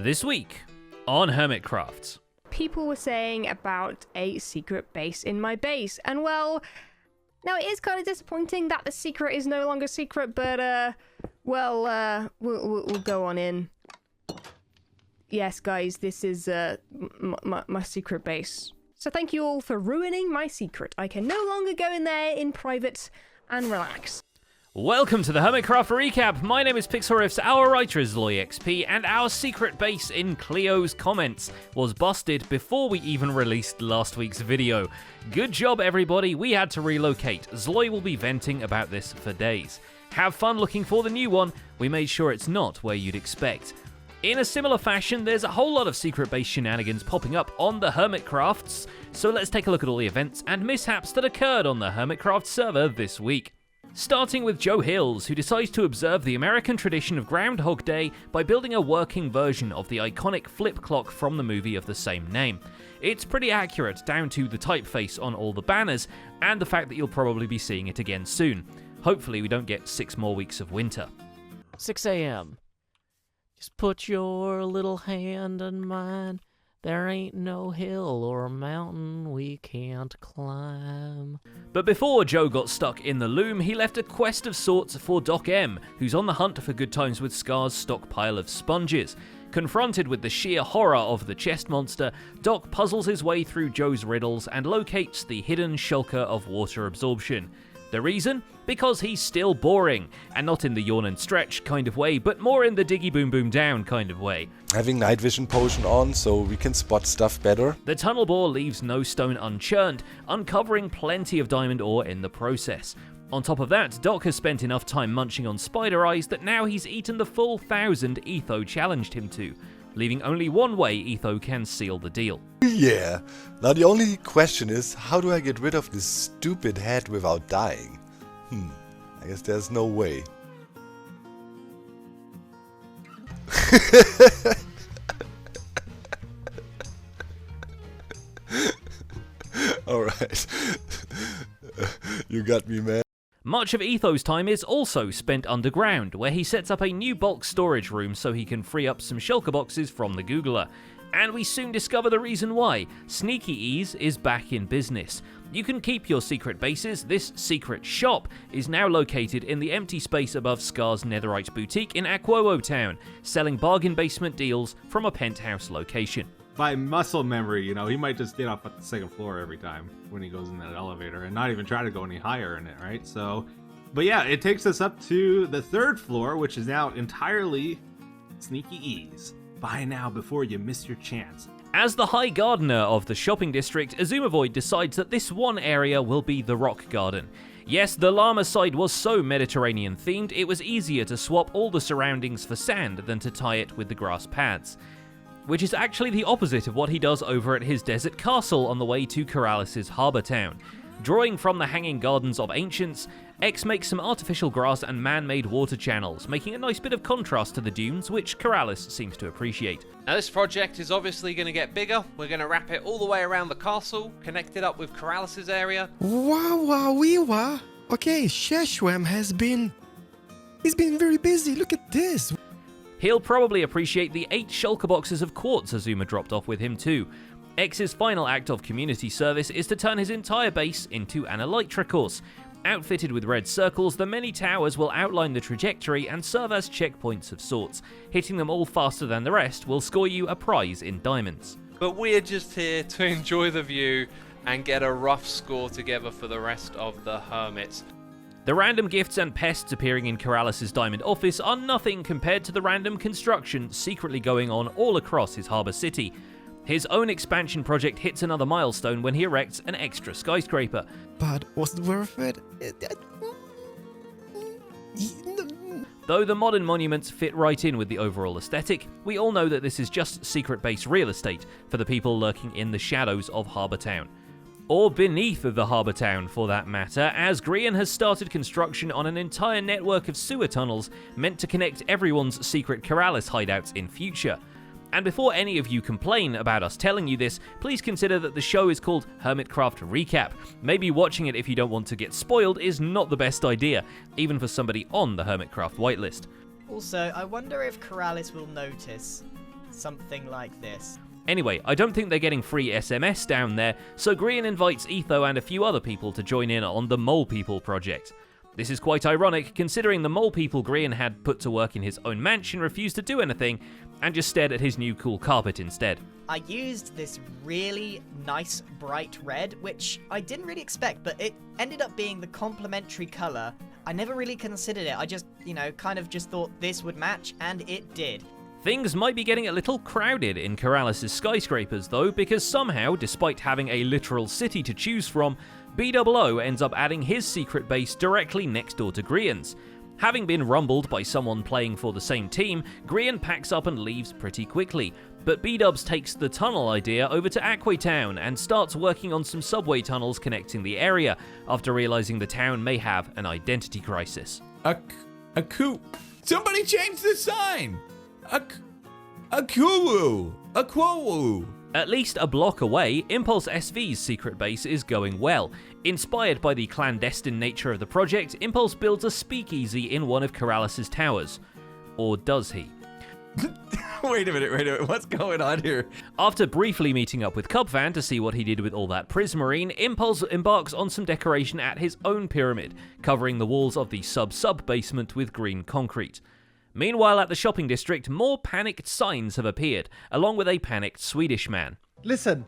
This week on Hermitcraft. People were saying about a secret base in my base, and well, now it is kind of disappointing that the secret is no longer secret, but we'll go on in. Yes, guys, this is my secret base. So thank you all for ruining my secret. I can no longer go in there in private and relax. Welcome to the Hermitcraft Recap. My name is Pixelriffs, our writer is LoyXP, and our secret base in Cleo's comments was busted before we even released last week's video. Good job, everybody. We had to relocate. Zloy will be venting about this for days. Have fun looking for the new one. We made sure it's not where you'd expect. In a similar fashion, there's a whole lot of secret base shenanigans popping up on the Hermitcrafts, so let's take a look at all the events and mishaps that occurred on the Hermitcraft server this week. Starting with Joe Hills, who decides to observe the American tradition of Groundhog Day by building a working version of the iconic flip clock from the movie of the same name. It's pretty accurate, down to the typeface on all the banners, and the fact that you'll probably be seeing it again soon. Hopefully we don't get 6 more weeks of winter. 6 a.m. Just put your little hand in mine. There ain't no hill or mountain we can't climb. But before Joe got stuck in the loom, he left a quest of sorts for Doc M, who's on the hunt for Good Times with Scar's stockpile of sponges. Confronted with the sheer horror of the chest monster, Doc puzzles his way through Joe's riddles and locates the hidden shulker of water absorption. The reason? Because he's still boring, and not in the yawn and stretch kind of way, but more in the diggy boom boom down kind of way. Having night vision potion on so we can spot stuff better. The tunnel bore leaves no stone unchurned, uncovering plenty of diamond ore in the process. On top of that, Doc has spent enough time munching on spider eyes that now he's eaten the full 1,000 Etho challenged him to, leaving only one way Etho can seal the deal. Yeah. Now the only question is, how do I get rid of this stupid head without dying? I guess there's no way. Alright. You got me, man. Much of Etho's time is also spent underground, where he sets up a new bulk storage room so he can free up some shulker boxes from the Googler. And we soon discover the reason why. Sneaky Ease is back in business. You can keep your secret bases. This secret shop is now located in the empty space above Scar's Netherite boutique in Aquowo Town, selling bargain basement deals from a penthouse location. By muscle memory, you know, he might just get up at the second floor every time when he goes in that elevator and not even try to go any higher in it, right? So, but yeah, it takes us up to the 3rd floor, which is now entirely Sneaky Ease. Buy now before you miss your chance. As the High Gardener of the shopping district, Xisuma decides that this one area will be the Rock Garden. Yes, the llama side was so Mediterranean themed, it was easier to swap all the surroundings for sand than to tie it with the grass paths. Which is actually the opposite of what he does over at his desert castle on the way to Corrales' harbour town. Drawing from the Hanging Gardens of Ancients, X makes some artificial grass and man-made water channels, making a nice bit of contrast to the dunes, which Corrales seems to appreciate. Now this project is obviously going to get bigger. We're going to wrap it all the way around the castle, connect it up with Corrales' area. Wow. Okay, Sheshwam he's been very busy, look at this. He'll probably appreciate the 8 shulker boxes of quartz Xisuma dropped off with him too. X's final act of community service is to turn his entire base into an elytra course. Outfitted with red circles, the many towers will outline the trajectory and serve as checkpoints of sorts. Hitting them all faster than the rest will score you a prize in diamonds. But we're just here to enjoy the view and get a rough score together for the rest of the hermits. The random gifts and pests appearing in Corrales' diamond office are nothing compared to the random construction secretly going on all across his harbour city. His own expansion project hits another milestone when he erects an extra skyscraper. But was it worth it? Though the modern monuments fit right in with the overall aesthetic, we all know that this is just secret base real estate for the people lurking in the shadows of Harbour Town. Or beneath the Harbour Town, for that matter, as Grian has started construction on an entire network of sewer tunnels meant to connect everyone's secret Corrales hideouts in future. And before any of you complain about us telling you this, please consider that the show is called Hermitcraft Recap. Maybe watching it if you don't want to get spoiled is not the best idea, even for somebody on the Hermitcraft whitelist. Also, I wonder if Corrales will notice. something like this. Anyway, I don't think they're getting free SMS down there, so Grian invites Etho and a few other people to join in on the Mole People project. This is quite ironic, considering the Mole People Grian had put to work in his own mansion refused to do anything, and just stared at his new cool carpet instead. I used this really nice bright red, which I didn't really expect, but it ended up being the complementary colour. I never really considered it, I just, kind of just thought this would match, and it did. Things might be getting a little crowded in Corrales' skyscrapers though, because somehow, despite having a literal city to choose from, BOO ends up adding his secret base directly next door to Grian's. Having been rumbled by someone playing for the same team, Grian packs up and leaves pretty quickly, but B-Dubs takes the tunnel idea over to Aquatown and starts working on some subway tunnels connecting the area, after realizing the town may have an identity crisis. A coup. Somebody change the sign! A kuwu! A quowu! At least a block away, Impulse SV's secret base is going well. Inspired by the clandestine nature of the project, Impulse builds a speakeasy in one of Corrales' towers. Or does he? Wait a minute, what's going on here? After briefly meeting up with Cubfan to see what he did with all that prismarine, Impulse embarks on some decoration at his own pyramid, covering the walls of the sub-sub basement with green concrete. Meanwhile, at the shopping district, more panicked signs have appeared, along with a panicked Swedish man. Listen,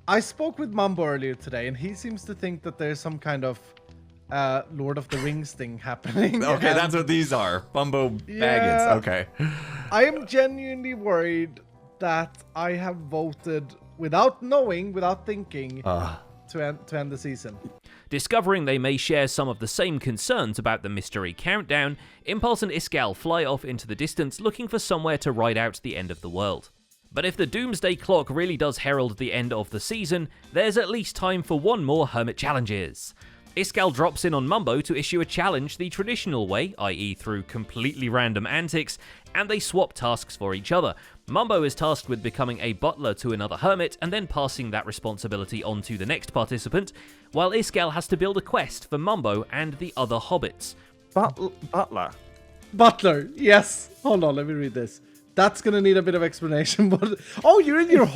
I spoke with Mambo earlier today, and he seems to think that there's some kind of Lord of the Rings thing happening. Okay, that's what these are. Bumbo Baggins. Okay. I am genuinely worried that I have voted without knowing, without thinking, to end the season. Discovering they may share some of the same concerns about the mystery countdown, Impulse and Iskal fly off into the distance looking for somewhere to ride out the end of the world. But if the doomsday clock really does herald the end of the season, there's at least time for one more Hermit challenges. Iskal drops in on Mumbo to issue a challenge the traditional way, i.e. through completely random antics, and they swap tasks for each other. Mumbo is tasked with becoming a butler to another hermit and then passing that responsibility on to the next participant, while Iskal has to build a quest for Mumbo and the other hobbits. Butler. Butler, yes. Hold on, let me read this. That's gonna need a bit of explanation, but... Oh, you're in your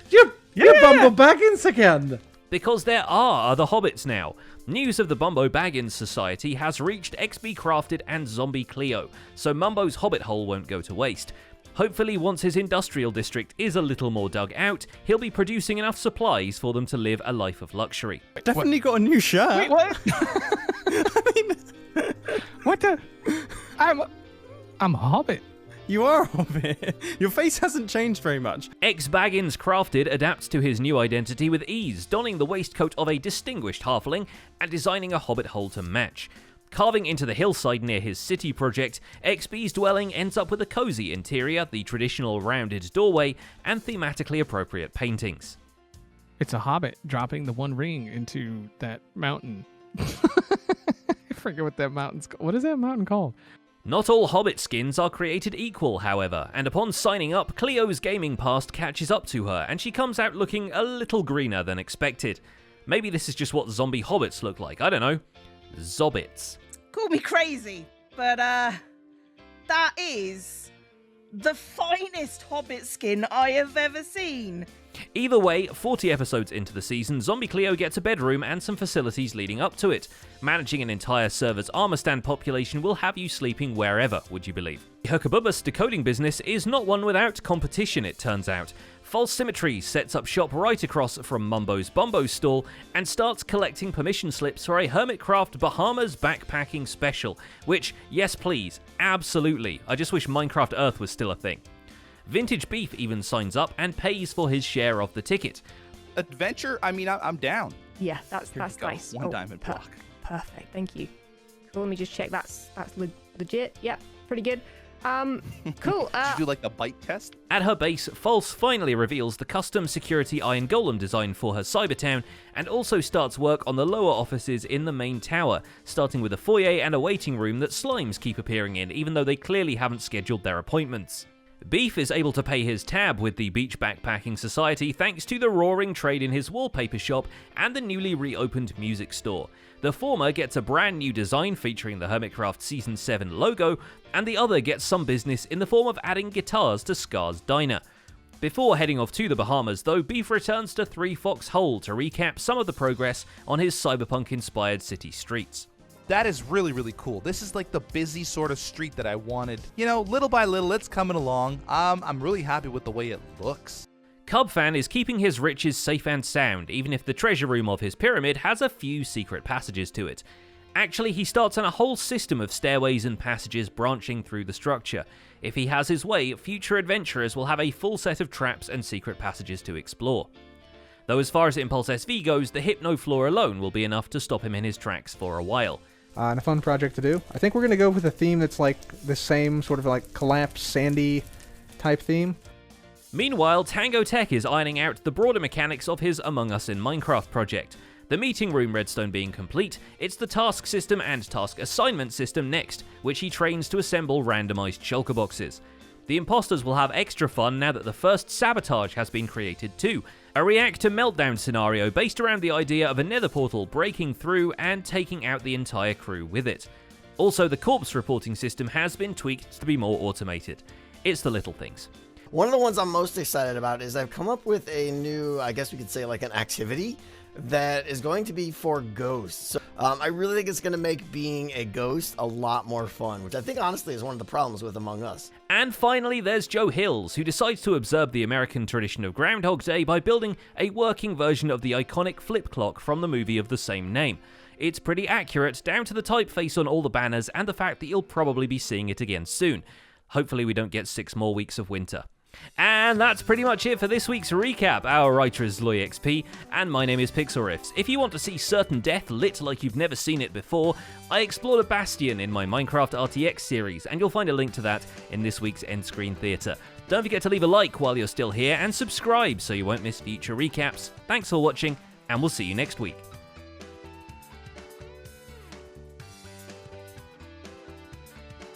You're Bumbo Baggins again! Because there are other hobbits now. News of the Bumbo Baggins Society has reached XB Crafted and Zombie Cleo, so Mumbo's hobbit hole won't go to waste. Hopefully, once his industrial district is a little more dug out, he'll be producing enough supplies for them to live a life of luxury. Definitely got a new shirt. Wait, what? I mean, what the? I'm a hobbit. You are a hobbit. Your face hasn't changed very much. Baggins Crafted adapts to his new identity with ease, donning the waistcoat of a distinguished halfling and designing a hobbit hole to match. Carving into the hillside near his city project, XB's dwelling ends up with a cozy interior, the traditional rounded doorway, and thematically appropriate paintings. It's a hobbit dropping the one ring into that mountain. I forget what that mountain's called. What is that mountain called? Not all hobbit skins are created equal, however, and upon signing up, Cleo's gaming past catches up to her, and she comes out looking a little greener than expected. Maybe this is just what zombie hobbits look like, I don't know. Zobbits. Call me crazy, but that is the finest hobbit skin I have ever seen. Either way, 40 episodes into the season, Zombie Cleo gets a bedroom and some facilities leading up to it. Managing an entire server's armor stand population will have you sleeping wherever, would you believe? Her Kabubus decoding business is not one without competition, it turns out. False Symmetry sets up shop right across from Mumbo's Bumbo stall and starts collecting permission slips for a Hermitcraft Bahamas backpacking special, which, yes please, absolutely, I just wish Minecraft Earth was still a thing. Vintage Beef even signs up and pays for his share of the ticket. Adventure? I mean, I'm down. Yeah, that's nice. One diamond block. Perfect, thank you. Cool, let me just check that's legit. Yep, pretty good. Cool. Did you do like a bite test? At her base, False finally reveals the custom security Iron Golem design for her Cybertown and also starts work on the lower offices in the main tower, starting with a foyer and a waiting room that slimes keep appearing in, even though they clearly haven't scheduled their appointments. Beef is able to pay his tab with the Beach Backpacking Society thanks to the roaring trade in his wallpaper shop and the newly reopened music store. The former gets a brand new design featuring the Hermitcraft Season 7 logo, and the other gets some business in the form of adding guitars to Scar's Diner. Before heading off to the Bahamas though, Beef returns to 3 Fox Hole to recap some of the progress on his cyberpunk-inspired city streets. That is really, really cool. This is like the busy sort of street that I wanted. You know, little by little, it's coming along. I'm really happy with the way it looks. Cubfan is keeping his riches safe and sound, even if the treasure room of his pyramid has a few secret passages to it. Actually, he starts on a whole system of stairways and passages branching through the structure. If he has his way, future adventurers will have a full set of traps and secret passages to explore. Though as far as Impulse SV goes, the Hypno floor alone will be enough to stop him in his tracks for a while. And a fun project to do. I think we're going to go with a theme that's like the same sort of like collapsed, sandy type theme. Meanwhile, Tango Tech is ironing out the broader mechanics of his Among Us in Minecraft project. The meeting room redstone being complete, it's the task system and task assignment system next, which he trains to assemble randomized shulker boxes. The imposters will have extra fun now that the first sabotage has been created too, a reactor meltdown scenario based around the idea of a nether portal breaking through and taking out the entire crew with it. Also, the corpse reporting system has been tweaked to be more automated. It's the little things. One of the ones I'm most excited about is I've come up with a new, I guess we could say like an activity that is going to be for ghosts. So, I really think it's going to make being a ghost a lot more fun, which I think honestly is one of the problems with Among Us. And finally, there's Joe Hills, who decides to observe the American tradition of Groundhog Day by building a working version of the iconic flip clock from the movie of the same name. It's pretty accurate, down to the typeface on all the banners and the fact that you'll probably be seeing it again soon. Hopefully we don't get 6 more weeks of winter. And that's pretty much it for this week's recap. Our writer is LoyXP, and my name is Pixelriffs. If you want to see certain death lit like you've never seen it before, I explored a bastion in my Minecraft RTX series, and you'll find a link to that in this week's End Screen Theatre. Don't forget to leave a like while you're still here, and subscribe so you won't miss future recaps. Thanks for watching, and we'll see you next week.